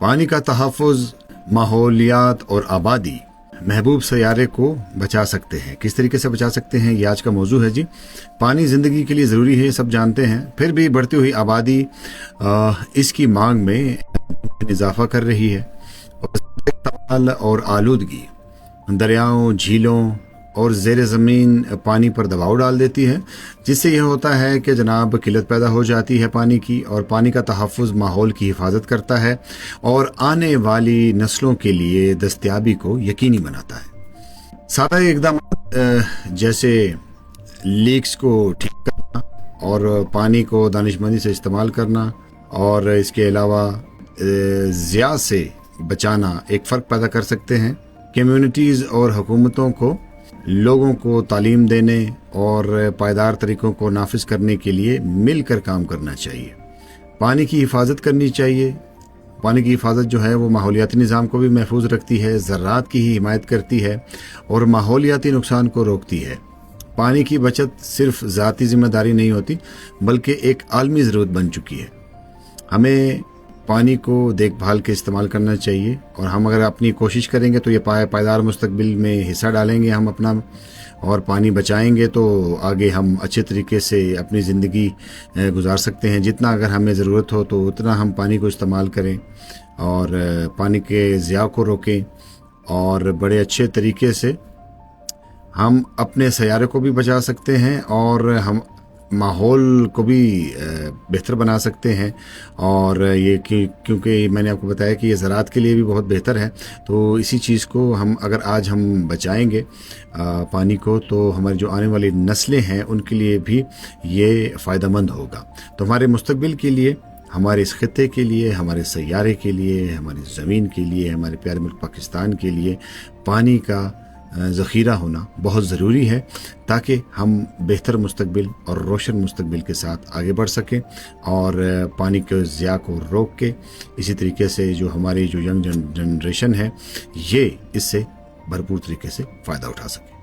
پانی کا تحفظ، ماحولیات اور آبادی محبوب سیارے کو بچا سکتے ہیں۔ کس طریقے سے بچا سکتے ہیں، یہ آج کا موضوع ہے جی۔ پانی زندگی کے لیے ضروری ہے، سب جانتے ہیں، پھر بھی بڑھتی ہوئی آبادی اس کی مانگ میں اضافہ کر رہی ہے، اور آلودگی دریاؤں، جھیلوں اور زیر زمین پانی پر دباؤ ڈال دیتی ہے، جس سے یہ ہوتا ہے کہ جناب قلت پیدا ہو جاتی ہے پانی کی، اور پانی کا تحفظ ماحول کی حفاظت کرتا ہے اور آنے والی نسلوں کے لیے دستیابی کو یقینی بناتا ہے۔ سادہ اقدامات جیسے لیکس کو ٹھیک کرنا اور پانی کو دانشمندی سے استعمال کرنا، اور اس کے علاوہ ضیاع سے بچانا ایک فرق پیدا کر سکتے ہیں۔ کمیونٹیز اور حکومتوں کو لوگوں کو تعلیم دینے اور پائیدار طریقوں کو نافذ کرنے کے لیے مل کر کام کرنا چاہیے۔ پانی کی حفاظت کرنی چاہیے۔ پانی کی حفاظت جو ہے وہ ماحولیاتی نظام کو بھی محفوظ رکھتی ہے، ذرات کی ہی حمایت کرتی ہے اور ماحولیاتی نقصان کو روکتی ہے۔ پانی کی بچت صرف ذاتی ذمہ داری نہیں ہوتی، بلکہ ایک عالمی ضرورت بن چکی ہے۔ ہمیں پانی کو دیکھ بھال کے استعمال کرنا چاہیے، اور ہم اگر اپنی کوشش کریں گے تو یہ پائیدار مستقبل میں حصہ ڈالیں گے ہم اپنا، اور پانی بچائیں گے تو آگے ہم اچھے طریقے سے اپنی زندگی گزار سکتے ہیں۔ جتنا اگر ہمیں ضرورت ہو تو اتنا ہم پانی کو استعمال کریں، اور پانی کے ضیاع کو روکیں، اور بڑے اچھے طریقے سے ہم اپنے سیارے کو بھی بچا سکتے ہیں، اور ہم ماحول کو بھی بہتر بنا سکتے ہیں۔ اور یہ کیونکہ میں نے آپ کو بتایا کہ یہ زراعت کے لیے بھی بہت بہتر ہے، تو اسی چیز کو ہم اگر آج ہم بچائیں گے پانی کو، تو ہماری جو آنے والی نسلیں ہیں ان کے لیے بھی یہ فائدہ مند ہوگا۔ تو ہمارے مستقبل کے لیے، ہمارے اس خطے کے لیے، ہمارے سیارے کے لیے، ہماری زمین کے لیے، ہمارے پیارے ملک پاکستان کے لیے پانی کا ذخیرہ ہونا بہت ضروری ہے، تاکہ ہم بہتر مستقبل اور روشن مستقبل کے ساتھ آگے بڑھ سکیں، اور پانی کے ضیاع کو روک کے اسی طریقے سے جو ہماری جو ینگ جنریشن ہے یہ اس سے بھرپور طریقے سے فائدہ اٹھا سکے۔